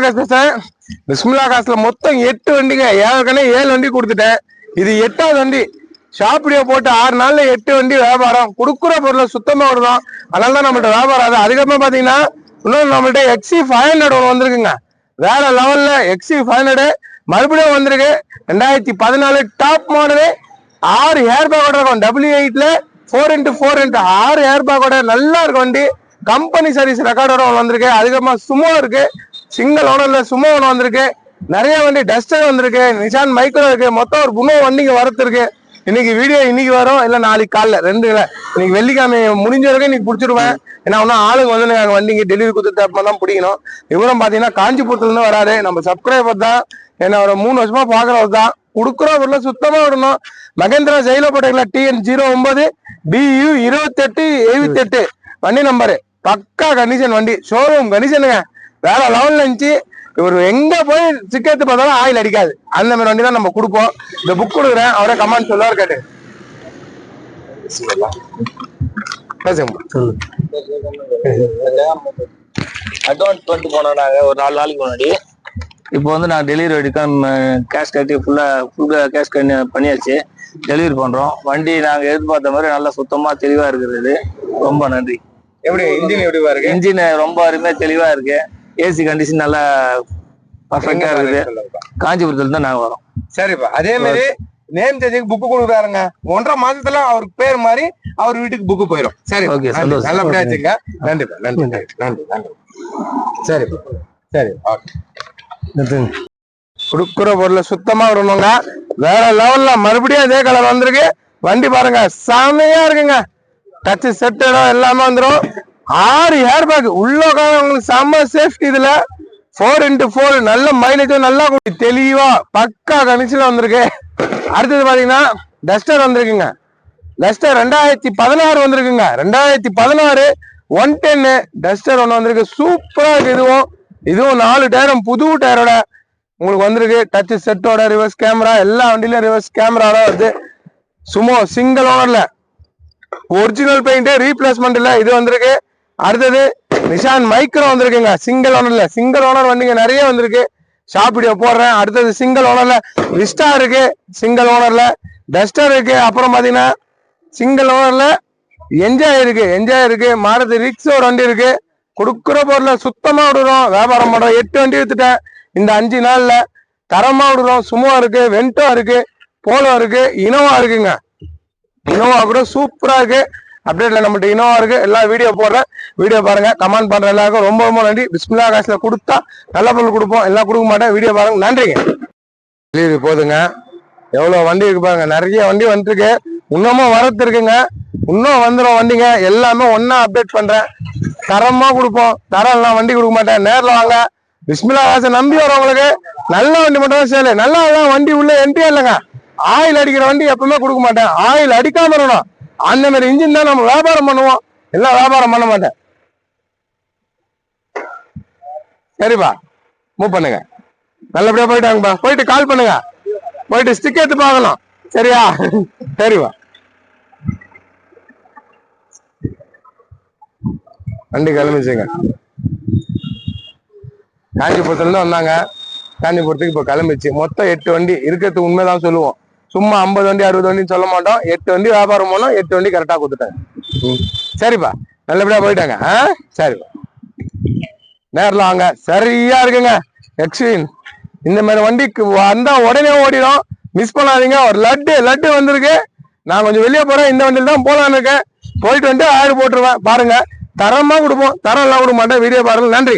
காசு பேசுறேன். பிஸ்மில்லா காசுல மொத்தம் 8 வண்டிங்க. ஏற்கனவே 7 வண்டி கொடுத்துட்டேன். இது 8வது வண்டி. ஷாப்பிடியோ போட்டு 6 நாள்ல 8 வண்டி வியாபாரம். கொடுக்குற பொருளை சுத்தமா விடுறோம். அதனாலதான் நம்மள்ட்ட வியாபாரம். அது அதுக்கப்புறம் பாத்தீங்கன்னா இன்னொரு நம்மள்ட்ட XC500 ஒன்று வந்திருக்குங்க. வேற லெவல்ல XC500 மறுபடியும் வந்திருக்கு. 2014 டாப் மாடலு. 6 ஏர் பேக்கோட இருக்கும். W8ல 4x4 6 ஏர் பேக்கோட நல்லா இருக்கும் வண்டி. கம்பெனி சர்வீஸ் ரெக்கார்டோட வந்திருக்கு. அதுக்கப்புறமா சுமோ இருக்கு. சிங்கிள் ஓனர்ல சுமோ ஒன்று வந்திருக்கு. நிறைய வண்டி டஸ்டர் வந்திருக்கு. நிசான் மைக்ரோ இருக்கு. மொத்தம் ஒரு 3 வண்டிங்க வரத்து இருக்கு. இன்னைக்கு வீடியோ இன்னைக்கு வரும், இல்ல நாளைக்கு காலைல 2 இல்லை. இன்னைக்கு வெள்ளிக்கிழமை முடிஞ்ச வரைக்கும் இன்னைக்கு பிடிச்சிருவேன். ஏன்னா ஒன்னும் ஆளுங்க வந்து நாங்கள் வண்டிங்க டெலிவரி கொடுத்துட்டு அப்புறம் தான் பிடிக்கணும். இவரும் பாத்தீங்கன்னா காஞ்சிபுரத்துல இருந்து வராரு. நம்ம சப்ஸ்கிரைபர் தான். ஏன்னா ஒரு 3 வருஷமா பாக்குறவர் தான். கொடுக்குறோம் பொருளை சுத்தமா விடணும். மகேந்திரா ஜெயிலோ போட்டீங்களா TN09 BU 2878 வண்டி நம்பரு. பக்கா கண்டிஷன் வண்டி. ஷோரூம் கண்டிஷனுங்க. வேற லெவல்ல இருந்துச்சு. இவர் எங்க போய் சிக்கெத்து பார்த்தாலும் ஆயில் அடிக்காது. அந்த மாதிரி வண்டி தான் நம்ம கொடுப்போம். இந்த புக் கொடுக்குறேன். அவரே கமெண்ட் சொல்லுவார். கேட்டு அட்வான்ஸ் பண்ணிட்டு போனோம் நாங்க ஒரு 4 நாளைக்கு முன்னாடி. இப்போ வந்து நான் டெலிவரி எடுக்க கேஷ் கட்டி ஃபுல் கேஷ் பண்ணியாச்சு. டெலிவரி பண்றோம். வண்டி நாங்க எதிர்பார்த்த மாதிரி நல்லா சுத்தமா தெளிவா இருக்கிறது. ரொம்ப நன்றி. எப்படி இன்ஜின் எப்படிவா இருக்கு? இன்ஜின் ரொம்ப அருமையா தெளிவா இருக்கு. ஏசி கண்டிஷன் நல்லா பர்ஃபெக்டா இருக்குது. காஞ்சிபுரத்துல தான் நாங்க வரோம். சரிப்பா. அதே மாதிரி நேம் சேஞ்சுக்கு புக்கு கொடுக்குறாருங்க. 1.5 மாசத்துல அவருக்கு பேர் மாதிரி அவர் வீட்டுக்கு புக்கு போயிடும். சரி, ஓகே, நல்லபடியா வச்சுங்க. நன்றிப்பா. நன்றி நன்றி நன்றி. சரிப்பா. சரி, ஓகே. கொடுக்குற பொருளை சுத்தமா விடணுங்க. வேற லெவல்ல மறுபடியும் அதே கலர் வந்திருக்கு. வண்டி பாருங்க, செமையா இருக்குங்க. டச் செட் இடம் எல்லாமே வந்துடும். 6 ஏர் பேக் உள்ள உங்களுக்கு செம்ம சேஃப்டி. இதுல 4x4 நல்ல மைலேஜும் நல்லா தெளிவா பக்கா கணிச்சுல வந்திருக்கு. அடுத்தது பாத்தீங்கன்னா டஸ்டர் வந்திருக்குங்க. டஸ்டர் 2016 வந்திருக்குங்க. 2016 110 டஸ்டர் ஒன்று வந்திருக்கு. சூப்பரா இருக்கு. இதுவும் 4 டயரும் புது டயரோட உங்களுக்கு வந்திருக்கு. டச் செட்டோட ரிவர்ஸ் கேமரா எல்லா வண்டியிலும் ரிவர்ஸ் கேமராவோட வருது. சுமோ சிங்கிள் ஓனர்ல ஒரிஜினல் பெயிண்ட் ரீப்ளேஸ்மெண்ட் இல்ல இது வந்திருக்கு. அடுத்தது நிஷான் மைக்ரோ வந்திருக்குங்க. சிங்கிள் ஓனர்ல சிங்கிள் ஓனர் வண்டிங்க நிறைய வந்திருக்கு. ஷாப்பிடியோ போடுறேன். அடுத்தது சிங்கிள் ஓனர்ல விஸ்டா இருக்கு. சிங்கிள் ஓனர்ல டஸ்டர் இருக்கு. அப்புறம் பாத்தீங்கன்னா சிங்கிள் ஓனர்ல என்ஜாய் இருக்கு. மாருதி ரிக்ஸ் ஒரு வண்டி இருக்கு. கொடுக்குற பொருளை சுத்தமா விடுறோம். வியாபாரம் பண்றோம். 8 வண்டி வித்துட்டேன் இந்த 5 நாள்ல. தரமா விடுறோம். சுமோ இருக்கு, வென்டோ இருக்கு, போலோ இருக்கு, இனோவா இருக்குங்க. இனோவா கூட சூப்பரா இருக்கு. அப்டேட்ல நம்மகிட்ட இனோவா இருக்கு. எல்லா வீடியோ போடுறேன். வீடியோ பாருங்க. கமெண்ட் பண்ற எல்லாருக்கும் ரொம்ப ரொம்ப நன்றி. பிஸ்மில்லா காசுல கொடுத்தா நல்ல பொருள் கொடுப்போம். எல்லாம் கொடுக்க மாட்டேன். வீடியோ பாருங்க. நன்றிங்க. டெலிவரி போதுங்க. எவ்வளவு வண்டி இருக்கு பாருங்க. நிறைய வண்டி வந்துருக்கு. இன்னமும் வரத்து இருக்குங்க. இன்னும் வந்துடும் வண்டிங்க. எல்லாமே ஒன்னா அப்டேட் பண்றேன். தரமா கொடுப்போம். தரம் எல்லாம் வண்டி கொடுக்க மாட்டேன். நேரில் வாங்க. பிஸ்மில்லா காசை நம்பி வரவங்களுக்கு நல்ல வண்டி மட்டும் தான் சேலை. நல்லா வண்டி உள்ள என்ட்ரியா இல்லைங்க. ஆயில் அடிக்கிற வண்டி எப்பவுமே கொடுக்க மாட்டேன். ஆயில் அடிக்காம இருக்கணும். அந்த மாதிரி இன்ஜின் தான் நம்ம வியாபாரம் பண்ணுவோம். எல்லாம் வியாபாரம் பண்ண மாட்டேன். சரிப்பா, மூவ் பண்ணுங்க. நல்லபடியா போயிட்டாங்கப்பா. போயிட்டு கால் பண்ணுங்க. போயிட்டு ஸ்டிக் எடுத்து பார்க்கணும். சரியா? சரிப்பா. வண்டி கிளம்பிச்சுங்க. காஞ்சிபுரத்துல இருந்து வந்தாங்க. காஞ்சிபுரத்துக்கு இப்ப கிளம்பிச்சு. மொத்தம் 8 வண்டி இருக்கிறது. உண்மைதான் சொல்லுவோம். சும்மா 50 வண்டி 60 வண்டின்னு சொல்ல மாட்டோம். 8 வண்டி வியாபாரம் போனோம். 8 வண்டி கரெக்டா கொடுத்துட்டாங்க. சரிப்பா, நல்லபடியா போயிட்டாங்க. சரிப்பா, நேரில் வாங்க. சரியா இருக்குங்க. எக்ஸ்ட்ரீம் இந்த மாதிரி வண்டிக்கு வந்தா உடனே ஓடிடும். மிஸ் பண்ணாதீங்க. ஒரு லட்டு வந்திருக்கு. நான் கொஞ்சம் வெளியே போறேன். இந்த வண்டியில தான் போலான்னு இருக்கேன். போயிட்டு வந்து ஆயிரம் போட்டுருவேன். பாருங்க, தரமா கொடுப்போம். தரம் எல்லாம் கொடுக்க மாட்டேன். வீடியோ பாருங்க. நன்றி.